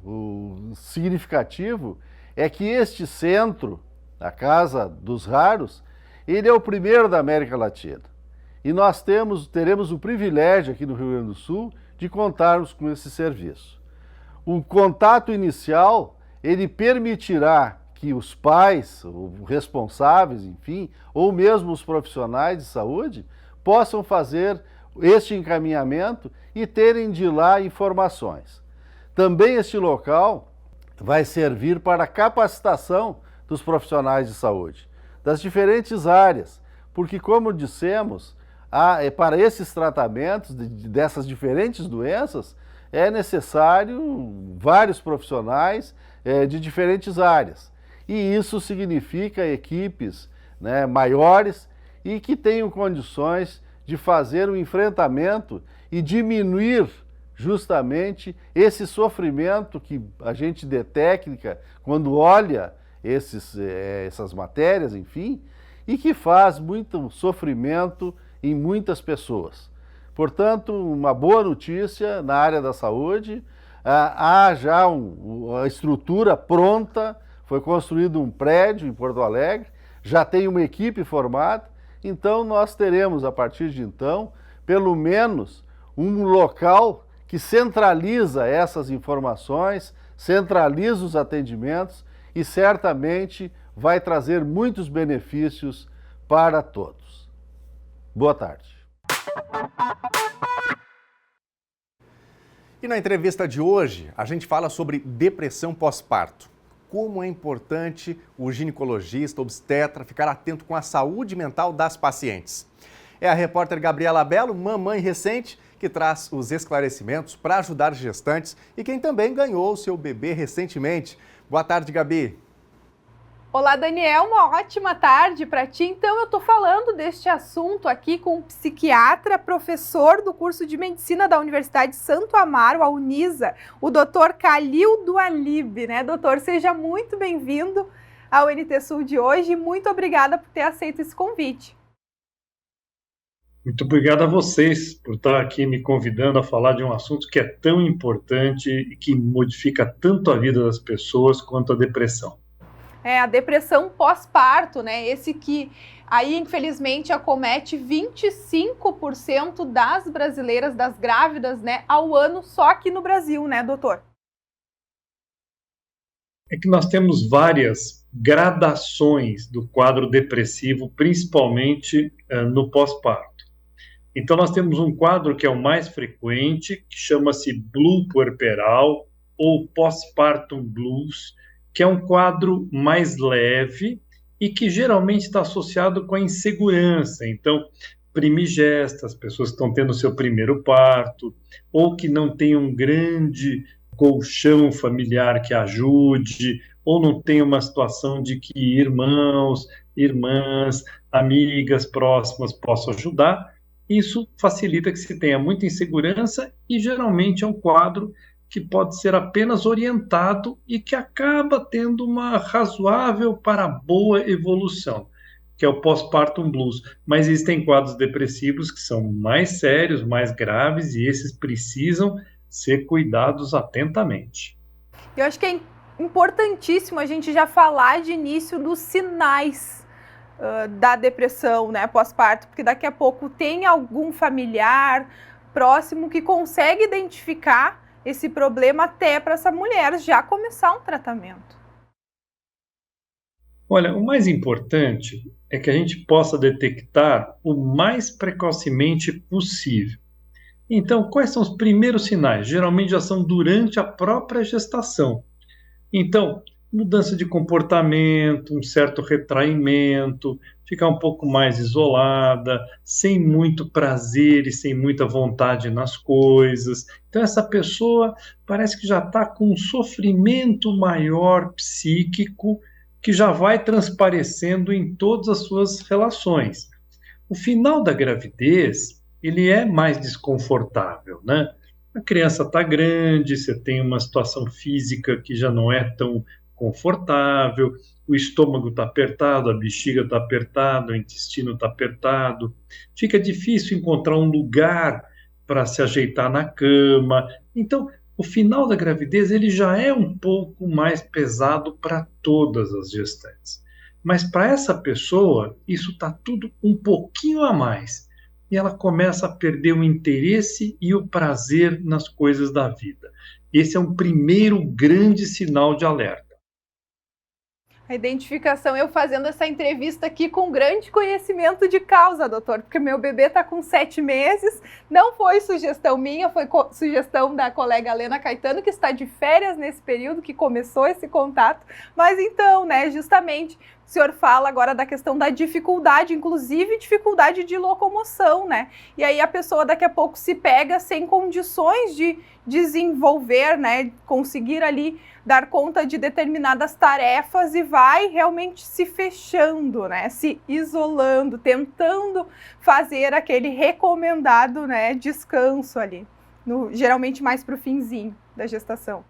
significativo é que este centro, a Casa dos Raros, ele é o primeiro da América Latina. E nós teremos o privilégio aqui no Rio Grande do Sul de contarmos com esse serviço. O contato inicial, ele permitirá que os pais, os responsáveis, enfim, ou mesmo os profissionais de saúde, possam fazer este encaminhamento e terem de lá informações. Também este local vai servir para a capacitação dos profissionais de saúde, das diferentes áreas, porque, como dissemos, para esses tratamentos dessas diferentes doenças, é necessário vários profissionais de diferentes áreas. e isso significa equipes, né, maiores e que tenham condições de fazer o enfrentamento e diminuir justamente esse sofrimento que a gente detecta quando olha essas matérias, enfim, e que faz muito sofrimento em muitas pessoas. Portanto, uma boa notícia na área da saúde, há já a estrutura pronta, foi construído um prédio em Porto Alegre, já tem uma equipe formada, então nós teremos a partir de então, pelo menos um local que centraliza essas informações, centraliza os atendimentos e certamente vai trazer muitos benefícios para todos. Boa tarde. E na entrevista de hoje, a gente fala sobre depressão pós-parto. Como é importante o ginecologista, obstetra, ficar atento com a saúde mental das pacientes. É a repórter Gabriela Belo, mamãe recente, que traz os esclarecimentos para ajudar gestantes e quem também ganhou o seu bebê recentemente. Boa tarde, Gabi. Olá, Daniel, uma ótima tarde para ti. Então, eu estou falando deste assunto aqui com um psiquiatra, professor do curso de Medicina da Universidade Santo Amaro, a Unisa, o Dr. Khalil Dualib, né? Doutor, seja muito bem-vindo ao NT Sul de hoje e muito obrigada por ter aceito esse convite. Muito obrigado a vocês por estar aqui me convidando a falar de um assunto que é tão importante e que modifica tanto a vida das pessoas quanto a depressão. É a depressão pós-parto, né? Esse que aí, infelizmente, acomete 25% das brasileiras, das grávidas, né, ao ano, só aqui no Brasil, né, doutor? É que nós temos várias gradações do quadro depressivo, principalmente no pós-parto. Então, nós temos um quadro que é o mais frequente, que chama-se Blue puerperal ou Postpartum Blues, que é um quadro mais leve e que geralmente está associado com a insegurança. Então, primigesta, as pessoas que estão tendo o seu primeiro parto, ou que não tem um grande colchão familiar que ajude, ou não tem uma situação de que irmãos, irmãs, amigas próximas possam ajudar. Isso facilita que se tenha muita insegurança e geralmente é um quadro que pode ser apenas orientado e que acaba tendo uma razoável para boa evolução, que é o postpartum blues. Mas existem quadros depressivos que são mais sérios, mais graves, e esses precisam ser cuidados atentamente. Eu acho que é importantíssimo a gente já falar de início dos sinais da depressão, né, pós-parto, porque daqui a pouco tem algum familiar próximo que consegue identificar esse problema até para essa mulher já começar um tratamento. Olha, o mais importante é que a gente possa detectar o mais precocemente possível. Então, quais são os primeiros sinais? Geralmente já são durante a própria gestação. Então, mudança de comportamento, um certo retraimento, ficar um pouco mais isolada, sem muito prazer e sem muita vontade nas coisas. Então, essa pessoa parece que já está com um sofrimento maior psíquico que já vai transparecendo em todas as suas relações. O final da gravidez, ele é mais desconfortável, né? A criança está grande, você tem uma situação física que já não é tão confortável, o estômago está apertado, a bexiga está apertada, o intestino está apertado, fica difícil encontrar um lugar para se ajeitar na cama. Então, o final da gravidez ele já é um pouco mais pesado para todas as gestantes. Mas para essa pessoa, isso está tudo um pouquinho a mais. E ela começa a perder o interesse e o prazer nas coisas da vida. Esse é um primeiro grande sinal de alerta. A identificação, eu fazendo essa entrevista aqui com grande conhecimento de causa, doutor, porque meu bebê está com 7 meses, não foi sugestão minha, foi sugestão da colega Helena Caetano, que está de férias nesse período, que começou esse contato, mas então, né, justamente O senhor fala agora da questão da dificuldade, inclusive dificuldade de locomoção, né? E aí a pessoa daqui a pouco se pega sem condições de desenvolver, né? Conseguir ali dar conta de determinadas tarefas e vai realmente se fechando, né? Se isolando, tentando fazer aquele recomendado, né? Descanso ali, geralmente mais para o finzinho da gestação.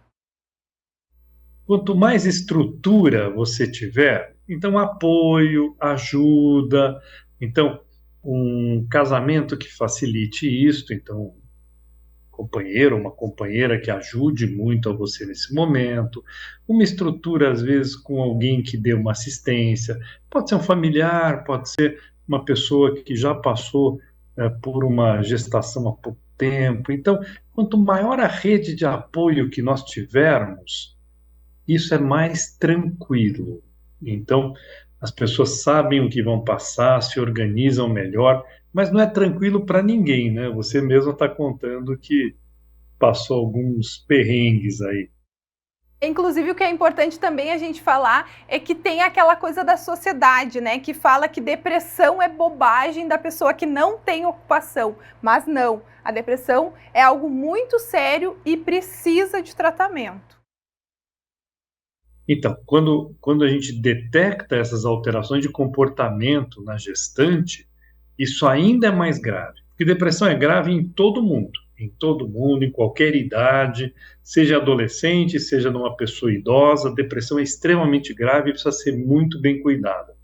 Quanto mais estrutura você tiver, então apoio, ajuda, então um casamento que facilite isso, então companheiro, uma companheira que ajude muito a você nesse momento, uma estrutura às vezes com alguém que dê uma assistência, pode ser um familiar, pode ser uma pessoa que já passou por uma gestação há pouco tempo. Então, quanto maior a rede de apoio que nós tivermos, isso é mais tranquilo. Então, as pessoas sabem o que vão passar, se organizam melhor, mas não é tranquilo para ninguém, né? Você mesmo está contando que passou alguns perrengues aí. Inclusive, o que é importante também a gente falar é que tem aquela coisa da sociedade, né? Que fala que depressão é bobagem da pessoa que não tem ocupação. Mas não, a depressão é algo muito sério e precisa de tratamento. Então, quando a gente detecta essas alterações de comportamento na gestante, isso ainda é mais grave. Porque depressão é grave em todo mundo, em qualquer idade, seja adolescente, seja numa pessoa idosa, depressão é extremamente grave e precisa ser muito bem cuidada.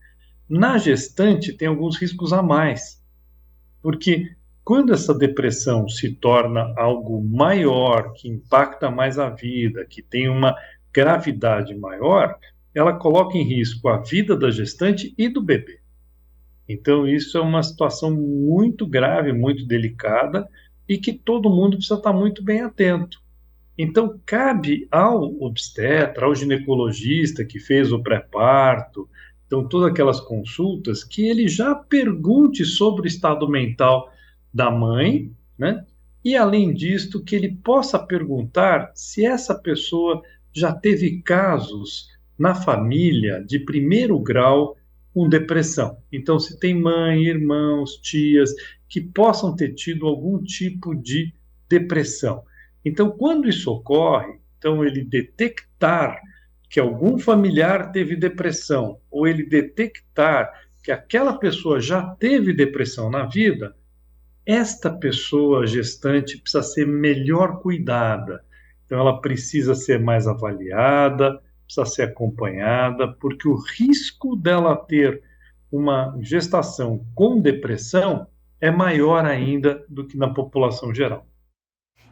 Na gestante tem alguns riscos a mais, porque quando essa depressão se torna algo maior, que impacta mais a vida, que tem uma gravidade maior, ela coloca em risco a vida da gestante e do bebê. Então, isso é uma situação muito grave, muito delicada, e que todo mundo precisa estar muito bem atento. Então, cabe ao obstetra, ao ginecologista que fez o pré-parto, então, todas aquelas consultas, que ele já pergunte sobre o estado mental da mãe, né? E, além disto, que ele possa perguntar se essa pessoa já teve casos na família de primeiro grau com depressão. Então, se tem mãe, irmãos, tias que possam ter tido algum tipo de depressão. Então, quando isso ocorre, então ele detectar que algum familiar teve depressão, ou ele detectar que aquela pessoa já teve depressão na vida, esta pessoa gestante precisa ser melhor cuidada. Então, ela precisa ser mais avaliada, precisa ser acompanhada, porque o risco dela ter uma gestação com depressão é maior ainda do que na população geral.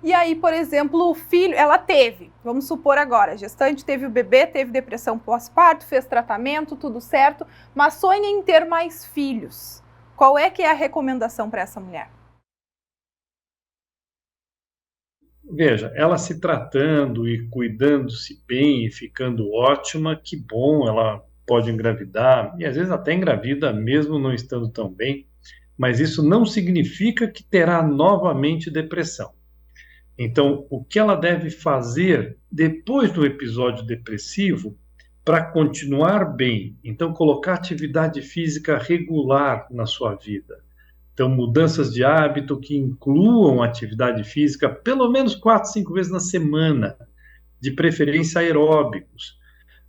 E aí, por exemplo, o filho, ela teve, vamos supor agora, a gestante teve o bebê, teve depressão pós-parto, fez tratamento, tudo certo, mas sonha em ter mais filhos. Qual é que é a recomendação para essa mulher? Veja, ela se tratando e cuidando-se bem e ficando ótima, que bom, ela pode engravidar, e às vezes até engravida mesmo não estando tão bem, mas isso não significa que terá novamente depressão. Então, o que ela deve fazer depois do episódio depressivo para continuar bem? Então, colocar atividade física regular na sua vida. Então, mudanças de hábito que incluam atividade física pelo menos 4, 5 vezes na semana, de preferência aeróbicos.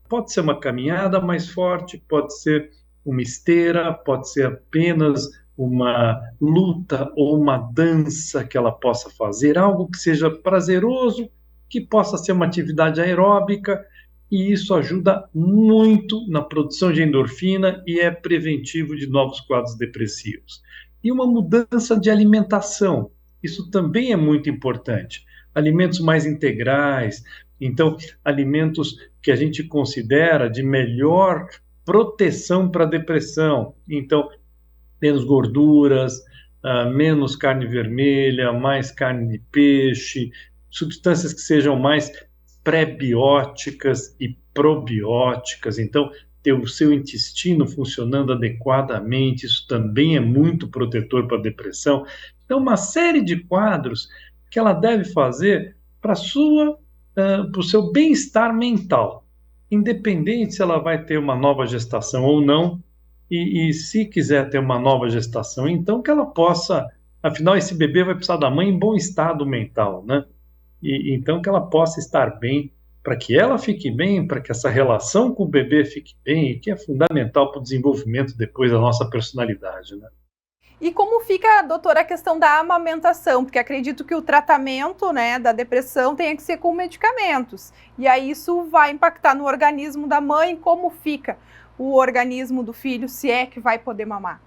Pode ser uma caminhada mais forte, pode ser uma esteira, pode ser apenas uma luta ou uma dança que ela possa fazer, algo que seja prazeroso, que possa ser uma atividade aeróbica, e isso ajuda muito na produção de endorfina e é preventivo de novos quadros depressivos. E uma mudança de alimentação, isso também é muito importante. Alimentos mais integrais, então, alimentos que a gente considera de melhor proteção para a depressão. Então, menos gorduras, menos carne vermelha, mais carne de peixe, substâncias que sejam mais pré-bióticas e probióticas. Então, ter o seu intestino funcionando adequadamente, isso também é muito protetor para a depressão. Então, uma série de quadros que ela deve fazer para o seu bem-estar mental. independente se ela vai ter uma nova gestação ou não, e se quiser ter uma nova gestação, então que ela possa, afinal esse bebê vai precisar da mãe em bom estado mental, né? E então que ela possa estar bem, para que ela fique bem, para que essa relação com o bebê fique bem, que é fundamental para o desenvolvimento depois da nossa personalidade, né? E como fica, doutora, a questão da amamentação? Porque acredito que o tratamento, né, da depressão tenha que ser com medicamentos. E aí isso vai impactar no organismo da mãe. Como fica o organismo do filho, se é que vai poder mamar?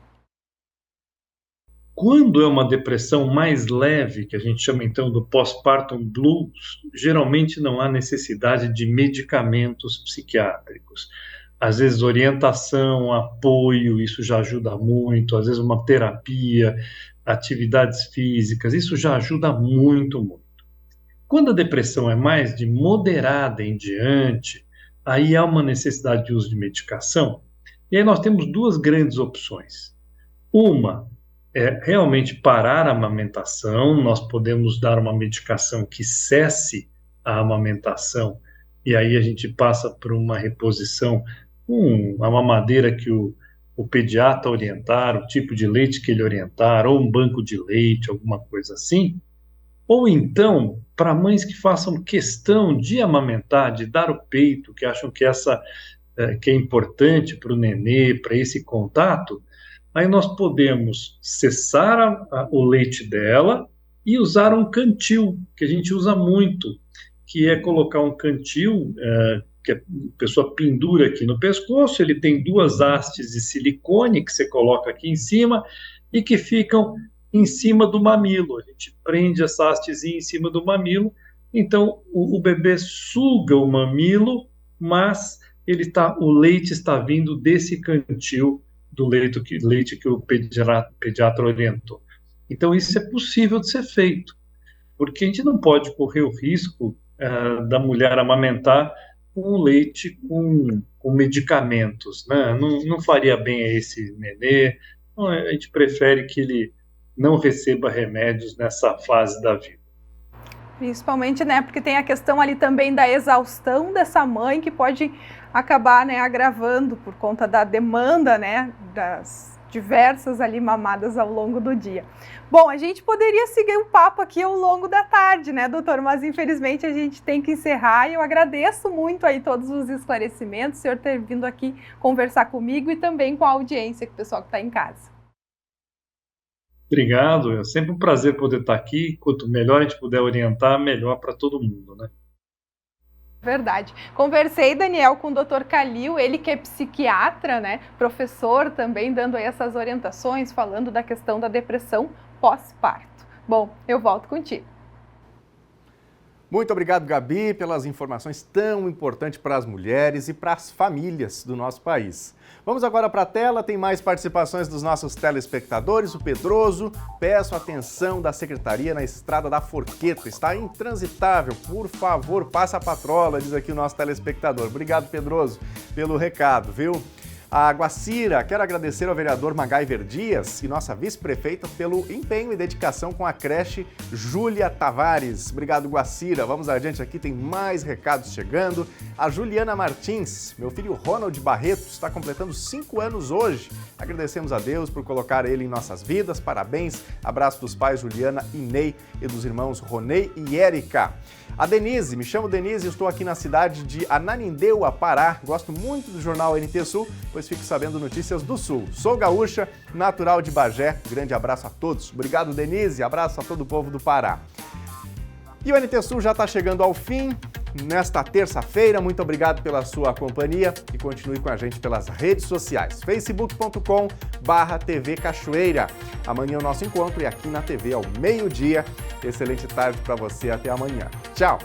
Quando é uma depressão mais leve, que a gente chama então do postpartum blues, geralmente não há necessidade de medicamentos psiquiátricos. Às vezes orientação, apoio, isso já ajuda muito, às vezes uma terapia, atividades físicas, isso já ajuda muito, muito. Quando a depressão é mais de moderada em diante, aí há uma necessidade de uso de medicação, e aí nós temos duas grandes opções. Uma é realmente parar a amamentação, nós podemos dar uma medicação que cesse a amamentação, e aí a gente passa por uma reposição com a mamadeira que o pediatra orientar, o tipo de leite que ele orientar, ou um banco de leite, alguma coisa assim. Ou então, para mães que façam questão de amamentar, de dar o peito, que acham que que é importante para o nenê, para esse contato, aí nós podemos cessar o leite dela e usar um cantil, que a gente usa muito, que é colocar um cantil que a pessoa pendura aqui no pescoço, ele tem duas hastes de silicone que você coloca aqui em cima e que ficam em cima do mamilo. A gente prende essa hastezinha em cima do mamilo, então o bebê suga o mamilo, mas o leite está vindo desse cantil do leite que o pediatra orientou. Então isso é possível de ser feito, porque a gente não pode correr o risco da mulher amamentar com leite com medicamentos, né? Não faria bem a esse nenê, a gente prefere que ele não receba remédios nessa fase da vida. Principalmente, né, porque tem a questão ali também da exaustão dessa mãe, que pode acabar, né, agravando por conta da demanda, né, das diversas ali mamadas ao longo do dia. Bom, a gente poderia seguir o papo aqui ao longo da tarde, né, doutor? Mas infelizmente a gente tem que encerrar e eu agradeço muito aí todos os esclarecimentos, o senhor ter vindo aqui conversar comigo e também com a audiência, com o pessoal que está em casa. Obrigado, é sempre um prazer poder estar aqui. Quanto melhor a gente puder orientar, melhor para todo mundo, né? Verdade. Conversei, Daniel, com o Dr. Calil, ele que é psiquiatra, né, professor também, dando aí essas orientações, falando da questão da depressão pós-parto. Bom, eu volto contigo. Muito obrigado, Gabi, pelas informações tão importantes para as mulheres e para as famílias do nosso país. Vamos agora para a tela, tem mais participações dos nossos telespectadores. O Pedroso, peço atenção da Secretaria na Estrada da Forqueta, está intransitável, por favor, passa a patrola, diz aqui o nosso telespectador. Obrigado, Pedroso, pelo recado, viu? A Guacira, quero agradecer ao vereador MacGyver Dias e nossa vice-prefeita pelo empenho e dedicação com a creche Júlia Tavares. Obrigado, Guacira. Vamos adiante aqui, tem mais recados chegando. A Juliana Martins, meu filho Ronald Barreto, está completando 5 anos hoje. Agradecemos a Deus por colocar ele em nossas vidas. Parabéns. Abraço dos pais Juliana e Ney e dos irmãos Ronei e Érica. A Denise, me chamo Denise e estou aqui na cidade de Ananindeua, Pará. Gosto muito do jornal NT Sul, pois fico sabendo notícias do Sul. Sou gaúcha, natural de Bagé. Grande abraço a todos. Obrigado, Denise. Abraço a todo o povo do Pará. E o NT Sul já está chegando ao fim nesta terça-feira. Muito obrigado pela sua companhia e continue com a gente pelas redes sociais. facebook.com/TV Cachoeira. Amanhã o nosso encontro é aqui na TV ao meio-dia. Excelente tarde para você. Até amanhã. Tchau!